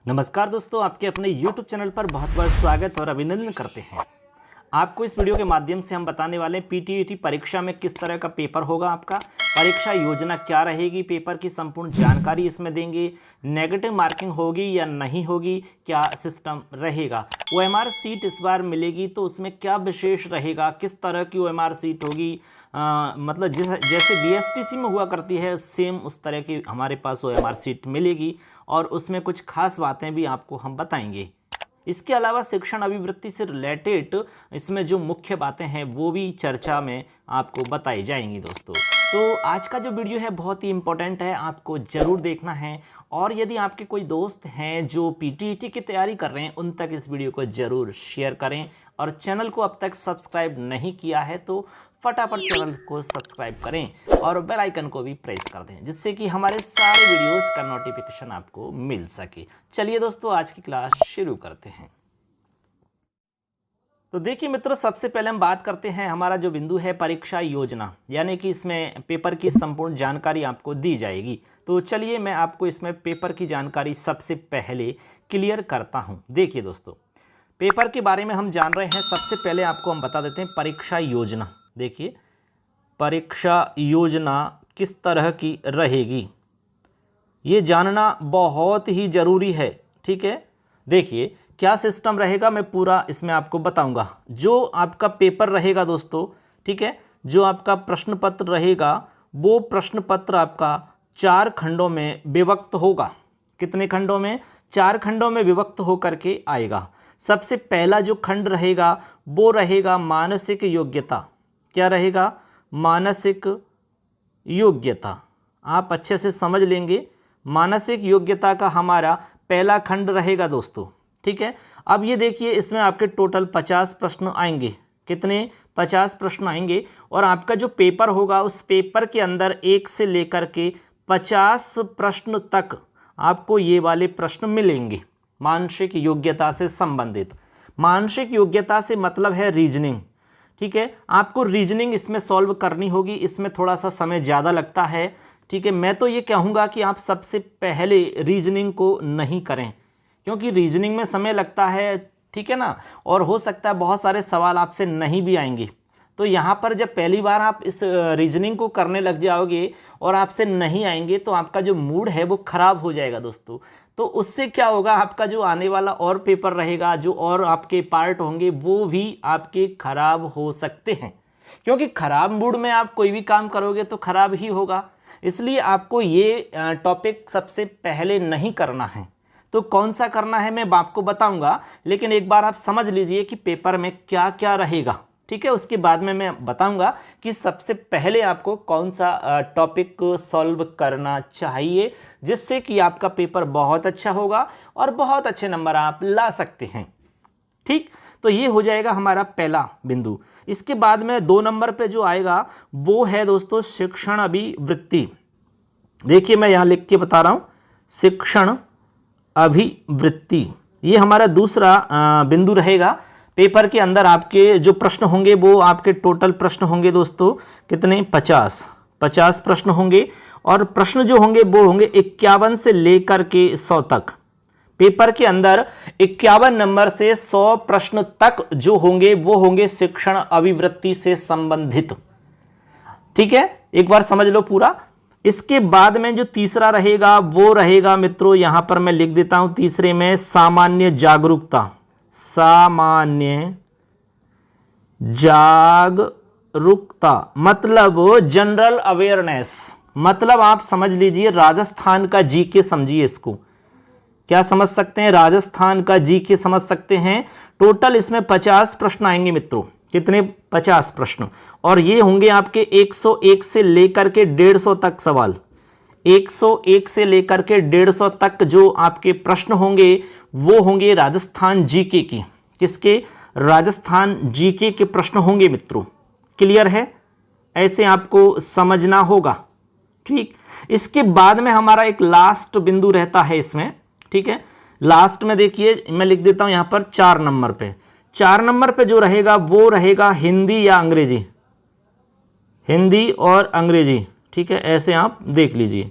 नमस्कार दोस्तों, आपके अपने YouTube चैनल पर बहुत बहुत स्वागत और अभिनंदन करते हैं। आपको इस वीडियो के माध्यम से हम बताने वाले हैं पीटीईटी परीक्षा में किस तरह का पेपर होगा, आपका परीक्षा योजना क्या रहेगी, पेपर की संपूर्ण जानकारी इसमें देंगे, नेगेटिव मार्किंग होगी या नहीं होगी, क्या सिस्टम रहेगा, ओएमआर सीट इस बार मिलेगी तो उसमें क्या विशेष रहेगा, किस तरह की ओएमआर सीट होगी, मतलब जैसे बीएसटीसी में हुआ करती है सेम उस तरह की हमारे पास ओएमआर सीट मिलेगी और उसमें कुछ खास बातें भी आपको हम बताएंगे। इसके अलावा शिक्षण अभिवृत्ति से रिलेटेड इसमें जो मुख्य बातें हैं वो भी चर्चा में आपको बताई जाएंगी दोस्तों। तो आज का जो वीडियो है बहुत ही इम्पोर्टेंट है, आपको ज़रूर देखना है और यदि आपके कोई दोस्त हैं जो पीटीईटी की तैयारी कर रहे हैं उन तक इस वीडियो को ज़रूर शेयर करें और चैनल को अब तक सब्सक्राइब नहीं किया है तो फटाफट चैनल को सब्सक्राइब करें और बेल आइकन को भी प्रेस कर दें जिससे कि हमारे सारे वीडियोस का नोटिफिकेशन आपको मिल सके। चलिए दोस्तों, आज की क्लास शुरू करते हैं। तो देखिए मित्रों, सबसे पहले हम बात करते हैं, हमारा जो बिंदु है परीक्षा योजना, यानी कि इसमें पेपर की संपूर्ण जानकारी आपको दी जाएगी। तो चलिए मैं आपको इसमें पेपर की जानकारी सबसे पहले क्लियर करता हूँ। देखिए दोस्तों, पेपर के बारे में हम जान रहे हैं, सबसे पहले आपको हम बता देते हैं परीक्षा योजना। देखिए परीक्षा योजना किस तरह की रहेगी ये जानना बहुत ही ज़रूरी है, ठीक है। देखिए क्या सिस्टम रहेगा मैं पूरा इसमें आपको बताऊंगा। जो आपका पेपर रहेगा दोस्तों, ठीक है, जो आपका प्रश्न पत्र रहेगा वो प्रश्न पत्र आपका 4 खंडों में विभक्त होगा। कितने खंडों में? 4 खंडों में विभक्त होकर के आएगा। सबसे पहला जो खंड रहेगा वो रहेगा मानसिक योग्यता। क्या रहेगा? मानसिक योग्यता। आप अच्छे से समझ लेंगे, मानसिक योग्यता का हमारा पहला खंड रहेगा दोस्तों, ठीक है। अब ये देखिए इसमें आपके टोटल 50 प्रश्न आएंगे। कितने? 50 प्रश्न आएंगे और आपका जो पेपर होगा उस पेपर के अंदर 1 से लेकर के 50 प्रश्न तक आपको ये वाले प्रश्न मिलेंगे मानसिक योग्यता से संबंधित। मानसिक योग्यता से मतलब है रीजनिंग, ठीक है। आपको रीजनिंग इसमें सॉल्व करनी होगी, इसमें थोड़ा सा समय ज़्यादा लगता है, ठीक है। मैं तो ये कहूँगा कि आप सबसे पहले रीजनिंग को नहीं करें क्योंकि रीजनिंग में समय लगता है, ठीक है ना, और हो सकता है बहुत सारे सवाल आपसे नहीं भी आएंगे। तो यहाँ पर जब पहली बार आप इस रीजनिंग को करने लग जाओगे और आपसे नहीं आएंगे तो आपका जो मूड है वो ख़राब हो जाएगा दोस्तों। तो उससे क्या होगा, आपका जो आने वाला और पेपर रहेगा, जो और आपके पार्ट होंगे वो भी आपके ख़राब हो सकते हैं क्योंकि ख़राब मूड में आप कोई भी काम करोगे तो ख़राब ही होगा। इसलिए आपको ये टॉपिक सबसे पहले नहीं करना है। तो कौन सा करना है मैं आपको बताऊंगा, लेकिन एक बार आप समझ लीजिए कि पेपर में क्या क्या रहेगा, ठीक है। उसके बाद में मैं बताऊंगा कि सबसे पहले आपको कौन सा टॉपिक को सॉल्व करना चाहिए जिससे कि आपका पेपर बहुत अच्छा होगा और बहुत अच्छे नंबर आप ला सकते हैं, ठीक। तो ये हो जाएगा हमारा पहला बिंदु। इसके बाद में 2 नंबर पे जो आएगा वो है दोस्तों शिक्षण अभिवृत्ति। देखिए मैं यहाँ लिख के बता रहा हूँ, शिक्षण अभिवृत्ति ये हमारा दूसरा बिंदु रहेगा। पेपर के अंदर आपके जो प्रश्न होंगे वो आपके टोटल प्रश्न होंगे दोस्तों कितने? 50 प्रश्न होंगे और प्रश्न जो होंगे वो होंगे 51 से लेकर के 100 तक। पेपर के अंदर 51 नंबर से 100 प्रश्न तक जो होंगे वो होंगे शिक्षण अभिवृत्ति से संबंधित, ठीक है। एक बार समझ लो पूरा। इसके बाद में जो तीसरा रहेगा वो रहेगा मित्रों, यहां पर मैं लिख देता हूं तीसरे में सामान्य जागरूकता। सामान्य जागरूकता मतलब जनरल अवेयरनेस, मतलब आप समझ लीजिए राजस्थान का जीके समझिए इसको। क्या समझ सकते हैं? राजस्थान का जीके समझ सकते हैं। टोटल इसमें 50 प्रश्न आएंगे मित्रों। कितने? 50 प्रश्न और ये होंगे आपके 101 से लेकर के 150 तक सवाल। 101 से लेकर के 150 तक जो आपके प्रश्न होंगे वो होंगे राजस्थान जीके की। किसके? राजस्थान जीके के प्रश्न होंगे मित्रों। क्लियर है? ऐसे आपको समझना होगा, ठीक। इसके बाद में हमारा एक लास्ट बिंदु रहता है इसमें, ठीक है। लास्ट में देखिए मैं लिख देता हूं यहां पर 4 नंबर पे। 4 नंबर पे जो रहेगा वो रहेगा हिंदी या अंग्रेजी। हिंदी और अंग्रेजी, ठीक है, ऐसे आप देख लीजिए।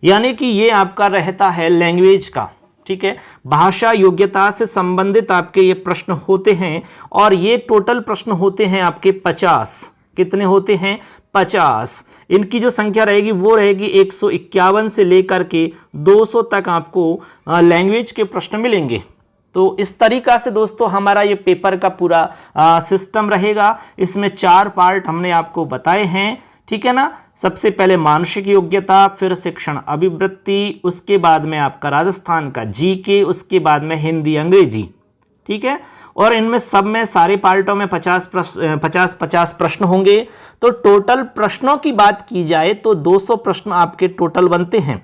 यानी कि ये आपका रहता है लैंग्वेज का, ठीक है। भाषा योग्यता से संबंधित आपके ये प्रश्न होते हैं और ये टोटल प्रश्न होते हैं आपके 50। कितने होते हैं? 50। इनकी जो संख्या रहेगी वो रहेगी 151 से लेकर के 200 तक आपको लैंग्वेज के प्रश्न मिलेंगे। तो इस तरीका से दोस्तों हमारा ये पेपर का पूरा सिस्टम रहेगा। इसमें 4 पार्ट हमने आपको बताए हैं, ठीक है ना। सबसे पहले मानसिक योग्यता, फिर शिक्षण अभिवृत्ति, उसके बाद में आपका राजस्थान का जीके, उसके बाद में हिंदी अंग्रेजी, ठीक है। और इनमें सब में सारे पार्टों में 50 प्रश्न होंगे। तो टोटल प्रश्नों की बात की जाए तो 200 प्रश्न आपके टोटल बनते हैं।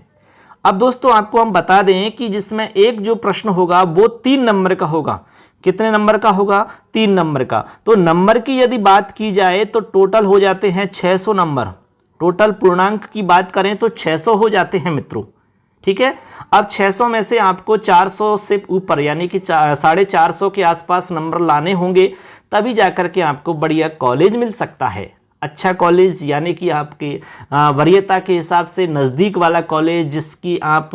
अब दोस्तों आपको हम बता दें कि जिसमें एक जो प्रश्न होगा वो 3 नंबर का होगा। कितने नंबर का होगा? 3 नंबर का। तो नंबर की यदि बात की जाए तो टोटल हो जाते हैं 600 नंबर। टोटल पूर्णांक की बात करें तो 600 हो जाते हैं मित्रों, ठीक है। अब 600 में से आपको 400 से ऊपर यानी कि 450 के आसपास नंबर लाने होंगे, तभी जाकर के आपको बढ़िया कॉलेज मिल सकता है। अच्छा कॉलेज यानी कि आपके वरीयता के हिसाब से नज़दीक वाला कॉलेज, जिसकी आप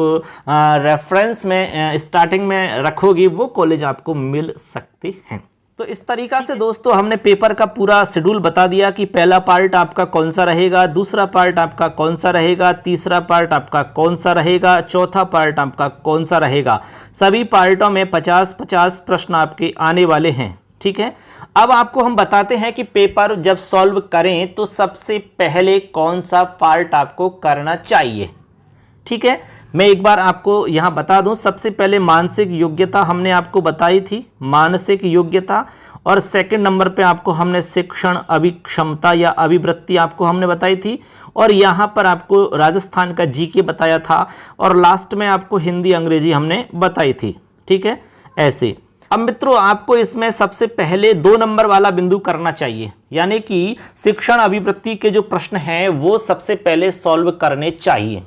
रेफरेंस में स्टार्टिंग में रखोगे, वो कॉलेज आपको मिल सकते हैं। तो इस तरीका से दोस्तों हमने पेपर का पूरा शेड्यूल बता दिया कि पहला पार्ट आपका कौन सा रहेगा, दूसरा पार्ट आपका कौन सा रहेगा, तीसरा पार्ट आपका कौन सा रहेगा, चौथा पार्ट आपका कौन सा रहेगा। सभी पार्टों में 50-50 प्रश्न आपके आने वाले हैं, ठीक है। अब आपको हम बताते हैं कि पेपर जब सॉल्व करें तो सबसे पहले कौन सा पार्ट आपको करना चाहिए, ठीक है। मैं एक बार आपको यहां बता दूं, सबसे पहले मानसिक योग्यता हमने आपको बताई थी, मानसिक योग्यता। और सेकंड नंबर पे आपको हमने शिक्षण अभिक्षमता या अभिवृत्ति आपको हमने बताई थी। और यहां पर आपको राजस्थान का जीके बताया था। और लास्ट में आपको हिंदी अंग्रेजी हमने बताई थी, ठीक है। ऐसे अब मित्रों आपको इसमें सबसे पहले 2 नंबर वाला बिंदु करना चाहिए, यानी कि शिक्षण अभिवृत्ति के जो प्रश्न हैं वो सबसे पहले सॉल्व करने चाहिए।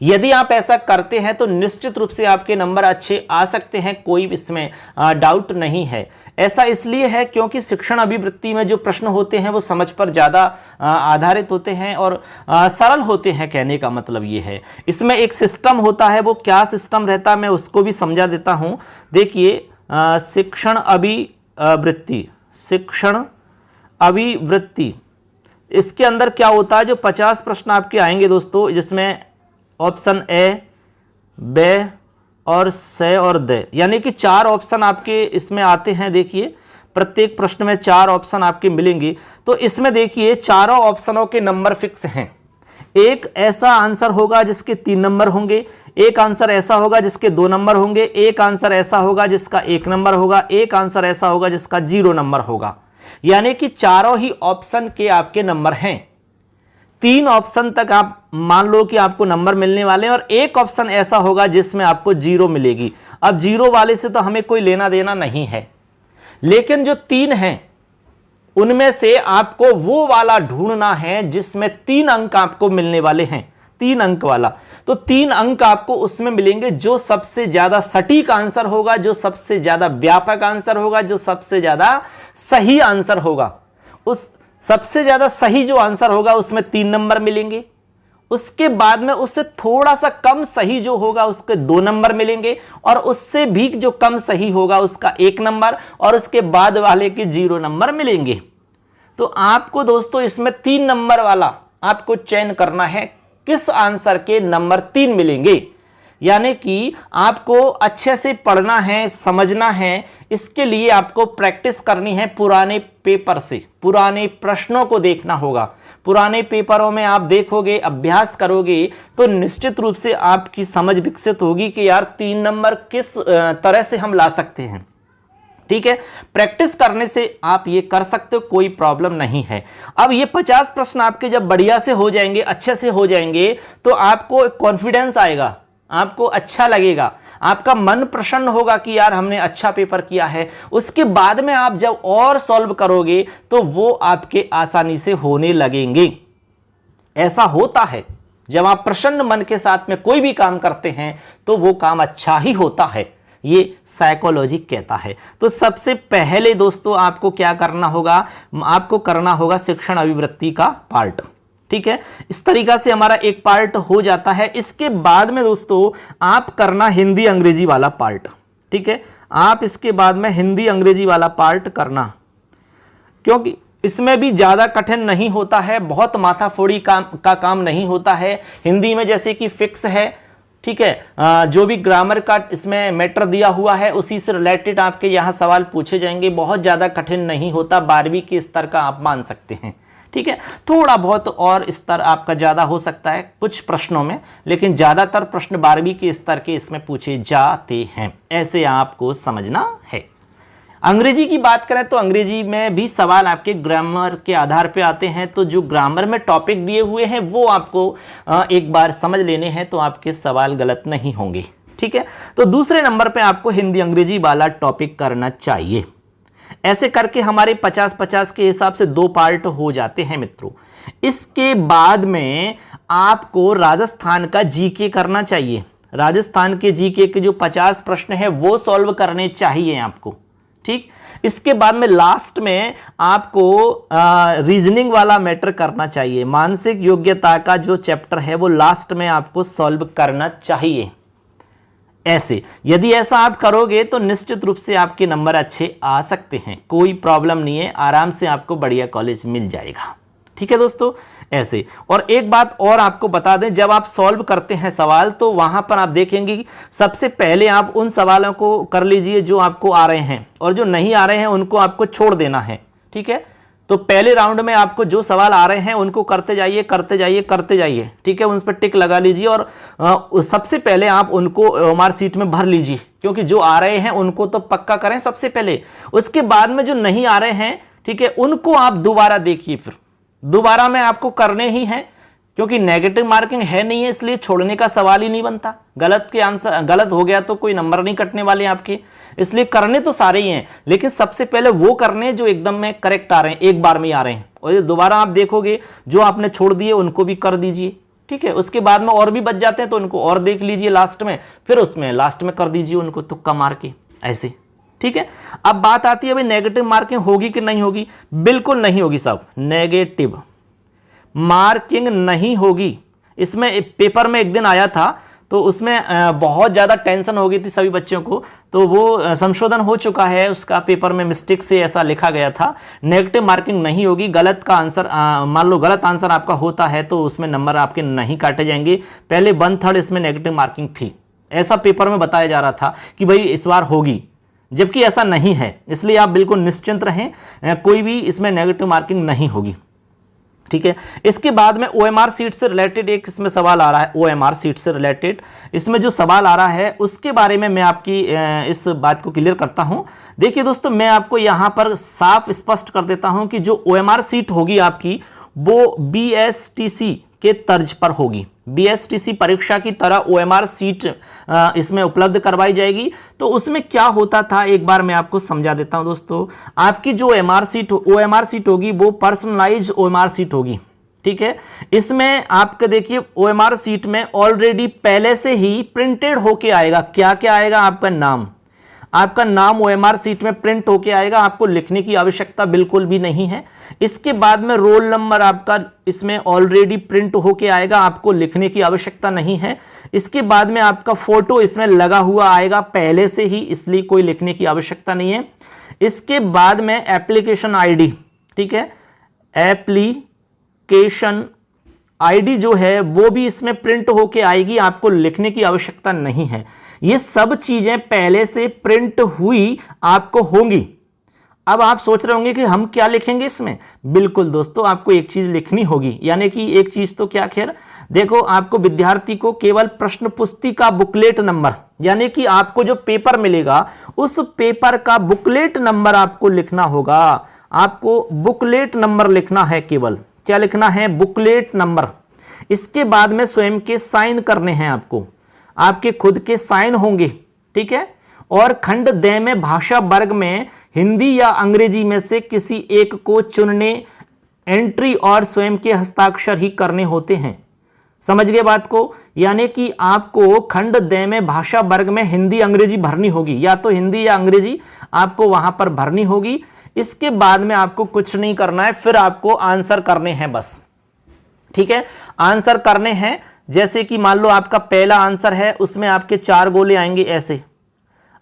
यदि आप ऐसा करते हैं तो निश्चित रूप से आपके नंबर अच्छे आ सकते हैं, कोई इसमें डाउट नहीं है। ऐसा इसलिए है क्योंकि शिक्षण अभिवृत्ति में जो प्रश्न होते हैं वो समझ पर ज़्यादा आधारित होते हैं और सरल होते हैं। कहने का मतलब ये है, इसमें एक सिस्टम होता है। वो क्या सिस्टम रहता है मैं उसको भी समझा देता हूँ। देखिए शिक्षण अभिवृत्ति, शिक्षण अभिवृत्ति, इसके अंदर क्या होता है, जो 50 प्रश्न आपके आएंगे दोस्तों, जिसमें ऑप्शन ए, बे और से और दे, यानी कि 4 ऑप्शन आपके इसमें आते हैं। देखिए प्रत्येक प्रश्न में 4 ऑप्शन आपके मिलेंगे। तो इसमें देखिए चारों ऑप्शनों के नंबर फिक्स हैं। एक ऐसा आंसर होगा जिसके 3 नंबर होंगे, एक आंसर ऐसा होगा जिसके 2 नंबर होंगे, एक आंसर ऐसा होगा जिसका 1 नंबर होगा, एक आंसर ऐसा होगा जिसका 0 नंबर होगा। यानी कि चारों ही ऑप्शन के आपके नंबर हैं। 3 ऑप्शन तक आप मान लो कि आपको नंबर मिलने वाले हैं और एक ऑप्शन ऐसा होगा जिसमें आपको 0 मिलेगी। अब 0 वाले से तो हमें कोई लेना देना नहीं है, लेकिन जो 3 हैं उनमें से आपको वो वाला ढूंढना है जिसमें 3 अंक आपको मिलने वाले हैं, 3 अंक वाला। तो 3 अंक आपको उसमें मिलेंगे जो सबसे ज्यादा सटीक आंसर होगा, जो सबसे ज्यादा व्यापक आंसर होगा, जो सबसे ज्यादा सही आंसर होगा। उस सबसे ज्यादा सही जो आंसर होगा उसमें 3 नंबर मिलेंगे। उसके बाद में उससे थोड़ा सा कम सही जो होगा उसके 2 नंबर मिलेंगे, और उससे भी जो कम सही होगा उसका 1 नंबर, और उसके बाद वाले के 0 नंबर मिलेंगे। तो आपको दोस्तों इसमें 3 नंबर वाला आपको चयन करना है, किस आंसर के नंबर 3 मिलेंगे। यानी कि आपको अच्छे से पढ़ना है, समझना है। इसके लिए आपको प्रैक्टिस करनी है पुराने पेपर से, पुराने प्रश्नों को देखना होगा। पुराने पेपरों में आप देखोगे, अभ्यास करोगे तो निश्चित रूप से आपकी समझ विकसित होगी कि यार 3 नंबर किस तरह से हम ला सकते हैं। ठीक है, प्रैक्टिस करने से आप ये कर सकते हो, कोई प्रॉब्लम नहीं है। अब ये 50 प्रश्न आपके जब बढ़िया से हो जाएंगे, अच्छे से हो जाएंगे, तो आपको कॉन्फिडेंस आएगा, आपको अच्छा लगेगा, आपका मन प्रसन्न होगा कि यार हमने अच्छा पेपर किया है। उसके बाद में आप जब और सॉल्व करोगे तो वो आपके आसानी से होने लगेंगे। ऐसा होता है, जब आप प्रसन्न मन के साथ में कोई भी काम करते हैं तो वो काम अच्छा ही होता है, ये साइकोलॉजी कहता है। तो सबसे पहले दोस्तों आपको क्या करना होगा, आपको करना होगा शिक्षण अभिवृत्ति का पार्ट। ठीक है, इस तरीका से हमारा एक पार्ट हो जाता है। इसके बाद में दोस्तों आप करना हिंदी अंग्रेजी वाला पार्ट। ठीक है, आप इसके बाद में हिंदी अंग्रेजी वाला पार्ट करना, क्योंकि इसमें भी ज़्यादा कठिन नहीं होता है, बहुत माथाफोड़ी का काम नहीं होता है। हिंदी में जैसे कि फिक्स है, ठीक है, जो भी ग्रामर का इसमें मैटर दिया हुआ है उसी से रिलेटेड आपके यहाँ सवाल पूछे जाएंगे, बहुत ज़्यादा कठिन नहीं होता, 12वीं के स्तर का आप मान सकते हैं। ठीक है, थोड़ा बहुत और स्तर आपका ज़्यादा हो सकता है कुछ प्रश्नों में, लेकिन ज़्यादातर प्रश्न 12वीं के स्तर के इसमें पूछे जाते हैं, ऐसे आपको समझना है। अंग्रेजी की बात करें तो अंग्रेजी में भी सवाल आपके ग्रामर के आधार पे आते हैं, तो जो ग्रामर में टॉपिक दिए हुए हैं वो आपको एक बार समझ लेने हैं, तो आपके सवाल गलत नहीं होंगे। ठीक है, तो दूसरे नंबर पे आपको हिंदी अंग्रेजी वाला टॉपिक करना चाहिए। ऐसे करके हमारे 50-50 के हिसाब से 2 पार्ट हो जाते हैं मित्रों। इसके बाद में आपको राजस्थान का जीके करना चाहिए। राजस्थान के जीके के जो 50 प्रश्न हैं वो सॉल्व करने चाहिए आपको। ठीक, इसके बाद में लास्ट में आपको रीजनिंग वाला मैटर करना चाहिए। मानसिक योग्यता का जो चैप्टर है वो लास्ट में आपको सॉल्व करना चाहिए। ऐसे यदि ऐसा आप करोगे तो निश्चित रूप से आपके नंबर अच्छे आ सकते हैं, कोई प्रॉब्लम नहीं है, आराम से आपको बढ़िया कॉलेज मिल जाएगा। ठीक है दोस्तों, ऐसे। और एक बात और आपको बता दें, जब आप सॉल्व करते हैं सवाल तो वहां पर आप देखेंगे कि सबसे पहले आप उन सवालों को कर लीजिए जो आपको आ रहे हैं, और जो नहीं आ रहे हैं उनको आपको छोड़ देना है। ठीक है, तो पहले राउंड में आपको जो सवाल आ रहे हैं उनको करते जाइए करते जाइए करते जाइए। ठीक है, उन पर टिक लगा लीजिए और सबसे पहले आप उनको मार्कशीट में भर लीजिए, क्योंकि जो आ रहे हैं उनको तो पक्का करें सबसे पहले। उसके बाद में जो नहीं आ रहे हैं, ठीक है, उनको आप दोबारा देखिए, फिर दोबारा में आपको करने ही हैं, क्योंकि नेगेटिव मार्किंग है नहीं है, इसलिए छोड़ने का सवाल ही नहीं बनता। गलत के आंसर गलत हो गया तो कोई नंबर नहीं कटने वाले आपके, इसलिए करने तो सारे ही हैं, लेकिन सबसे पहले वो करने जो एकदम में करेक्ट आ रहे हैं, एक बार में आ रहे हैं। और दोबारा आप देखोगे जो आपने छोड़ दिए उनको भी कर दीजिए। ठीक है, उसके बाद में और भी बच जाते हैं तो उनको और देख लीजिए लास्ट में, फिर उसमें लास्ट में कर दीजिए उनको तुक्का मार के, ऐसे। ठीक है, अब बात आती है भाई नेगेटिव मार्किंग होगी कि नहीं होगी। बिल्कुल नहीं होगी साहब, नेगेटिव मार्किंग नहीं होगी। इसमें पेपर में एक दिन आया था तो उसमें बहुत ज़्यादा टेंशन हो गई थी सभी बच्चों को, तो वो संशोधन हो चुका है उसका, पेपर में मिस्टेक से ऐसा लिखा गया था। नेगेटिव मार्किंग नहीं होगी। गलत का आंसर मान लो गलत आंसर आपका होता है तो उसमें नंबर आपके नहीं काटे जाएंगे। पहले 1/3 इसमें नेगेटिव मार्किंग थी, ऐसा पेपर में बताया जा रहा था कि भाई इस बार होगी, जबकि ऐसा नहीं है। इसलिए आप बिल्कुल निश्चिंत रहें, कोई भी इसमें नेगेटिव मार्किंग नहीं होगी। ठीक है, इसके बाद में ओएमआर सीट से रिलेटेड एक इसमें सवाल आ रहा है। ओएमआर सीट से रिलेटेड इसमें जो सवाल आ रहा है उसके बारे में मैं आपकी इस बात को क्लियर करता हूं। देखिए दोस्तों, मैं आपको यहां पर साफ स्पष्ट कर देता हूं कि जो ओएमआर सीट होगी आपकी वो बीएसटीसी के तर्ज पर होगी। बीएसटीसी परीक्षा की तरह ओएमआर सीट इसमें उपलब्ध करवाई जाएगी। तो उसमें क्या होता था एक बार मैं आपको समझा देता हूं दोस्तों। आपकी जो ओएमआर सीट होगी वो पर्सनलाइज ओएमआर सीट होगी। ठीक है, इसमें आपके देखिए ओएमआर सीट में ऑलरेडी पहले से ही प्रिंटेड होके आएगा। क्या क्या आएगा? आपका नाम ओएमआर सीट में प्रिंट होके आएगा, आपको लिखने की आवश्यकता बिल्कुल भी नहीं है। इसके बाद में रोल नंबर आपका इसमें ऑलरेडी प्रिंट होके आएगा, आपको लिखने की आवश्यकता नहीं है। इसके बाद में आपका फोटो इसमें लगा हुआ आएगा पहले से ही, इसलिए कोई लिखने की आवश्यकता नहीं है। इसके बाद में एप्लीकेशन आईडी, ठीक है, एप्लीकेशन आईडी जो है वो भी इसमें प्रिंट होके आएगी, आपको लिखने की आवश्यकता नहीं है। ये सब चीजें पहले से प्रिंट हुई आपको होंगी। अब आप सोच रहे होंगे कि हम क्या लिखेंगे इसमें। बिल्कुल दोस्तों, आपको एक चीज लिखनी होगी, यानी कि एक चीज तो क्या, खैर देखो, आपको विद्यार्थी को केवल प्रश्न पुस्तिका बुकलेट नंबर, यानी कि आपको जो पेपर मिलेगा उस पेपर का बुकलेट नंबर आपको लिखना होगा। आपको बुकलेट नंबर लिखना है, केवल क्या लिखना है? Booklet number. इसके बाद में स्वयं के साइन करने हैं आपको, आपके खुद के साइन होंगे। ठीक है, और खंड द में भाषा वर्ग में हिंदी या अंग्रेजी में से किसी एक को चुनने, एंट्री और स्वयं के हस्ताक्षर ही करने होते हैं। समझ गए बात को? यानी कि आपको खंड द में भाषा वर्ग में हिंदी अंग्रेजी भरनी होगी, या तो हिंदी या अंग्रेजी आपको वहां पर भरनी होगी। इसके बाद में आपको कुछ नहीं करना है, फिर आपको आंसर करने हैं बस। ठीक है, आंसर करने हैं। जैसे कि मान लो आपका पहला आंसर है, उसमें आपके 4 गोले आएंगे ऐसे।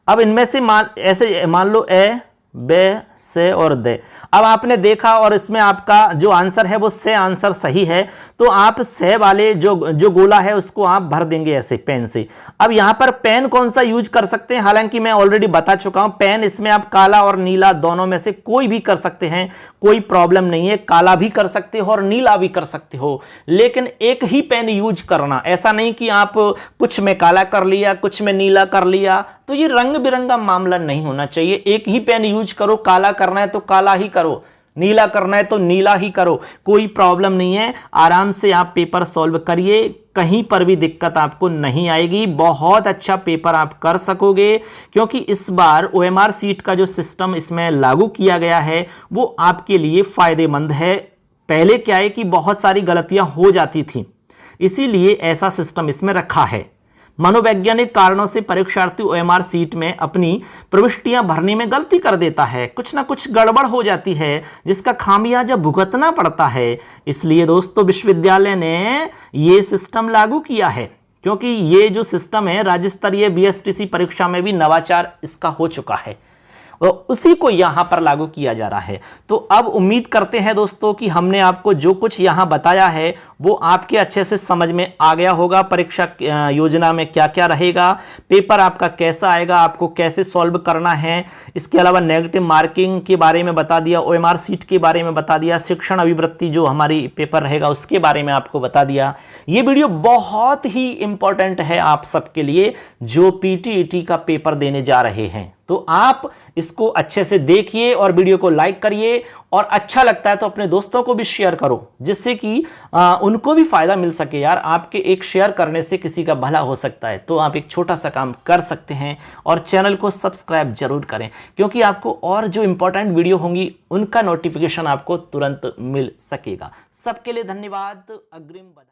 अब इनमें से ऐसे मान लो ए, बे, से और दे। अब आपने देखा और इसमें आपका जो आंसर है वो से आंसर सही है, तो आप से वाले जो गोला है उसको आप भर देंगे ऐसे पेन से। अब यहां पर पेन कौन सा यूज कर सकते हैं, हालांकि मैं ऑलरेडी बता चुका हूं, पेन इसमें आप काला और नीला दोनों में से कोई भी कर सकते हैं, कोई प्रॉब्लम नहीं है। काला भी कर सकते हो और नीला भी कर सकते हो, लेकिन एक ही पेन यूज करना। ऐसा नहीं कि आप कुछ में काला कर लिया, कुछ में नीला कर लिया, तो ये रंग बिरंगा मामला नहीं होना चाहिए। एक ही पेन यूज करो, काला करना है तो काला ही करो, नीला करना है तो नीला ही करो, कोई प्रॉब्लम नहीं है। आराम से आप पेपर सॉल्व करिए, कहीं पर भी दिक्कत आपको नहीं आएगी, बहुत अच्छा पेपर आप कर सकोगे, क्योंकि इस बार OMR सीट का जो सिस्टम इसमें लागू किया गया है वो आपके लिए फायदेमंद है। पहले क्या है कि बहुत सारी गलतियां हो जाती थी, इसीलिए ऐसा सिस्टम इसमें रखा है। मनोवैज्ञानिक कारणों से परीक्षार्थी OMR सीट में अपनी प्रविष्टियां भरने में गलती कर देता है, कुछ ना कुछ गड़बड़ हो जाती है, जिसका खामियाजा भुगतना पड़ता है। इसलिए दोस्तों विश्वविद्यालय ने ये सिस्टम लागू किया है, क्योंकि ये जो सिस्टम है राज्य स्तरीय BSTC परीक्षा में भी नवाचार इसका हो चुका है और उसी को यहां पर लागू किया जा रहा है। तो अब उम्मीद करते हैं दोस्तों कि हमने आपको जो कुछ यहां बताया है वो आपके अच्छे से समझ में आ गया होगा। परीक्षा योजना में क्या क्या रहेगा, पेपर आपका कैसा आएगा, आपको कैसे सॉल्व करना है, इसके अलावा नेगेटिव मार्किंग के बारे में बता दिया, OMR सीट के बारे में बता दिया, शिक्षण अभिवृत्ति जो हमारी पेपर रहेगा उसके बारे में आपको बता दिया। ये वीडियो बहुत ही इंपॉर्टेंट है आप सबके लिए जो PTET का पेपर देने जा रहे हैं। तो आप इसको अच्छे से देखिए और वीडियो को लाइक करिए, और अच्छा लगता है तो अपने दोस्तों को भी शेयर करो, जिससे कि उनको भी फायदा मिल सके। यार आपके एक शेयर करने से किसी का भला हो सकता है, तो आप एक छोटा सा काम कर सकते हैं और चैनल को सब्सक्राइब जरूर करें, क्योंकि आपको और जो इंपॉर्टेंट वीडियो होंगी उनका नोटिफिकेशन आपको तुरंत मिल सकेगा। सबके लिए धन्यवाद, अग्रिम बधाई।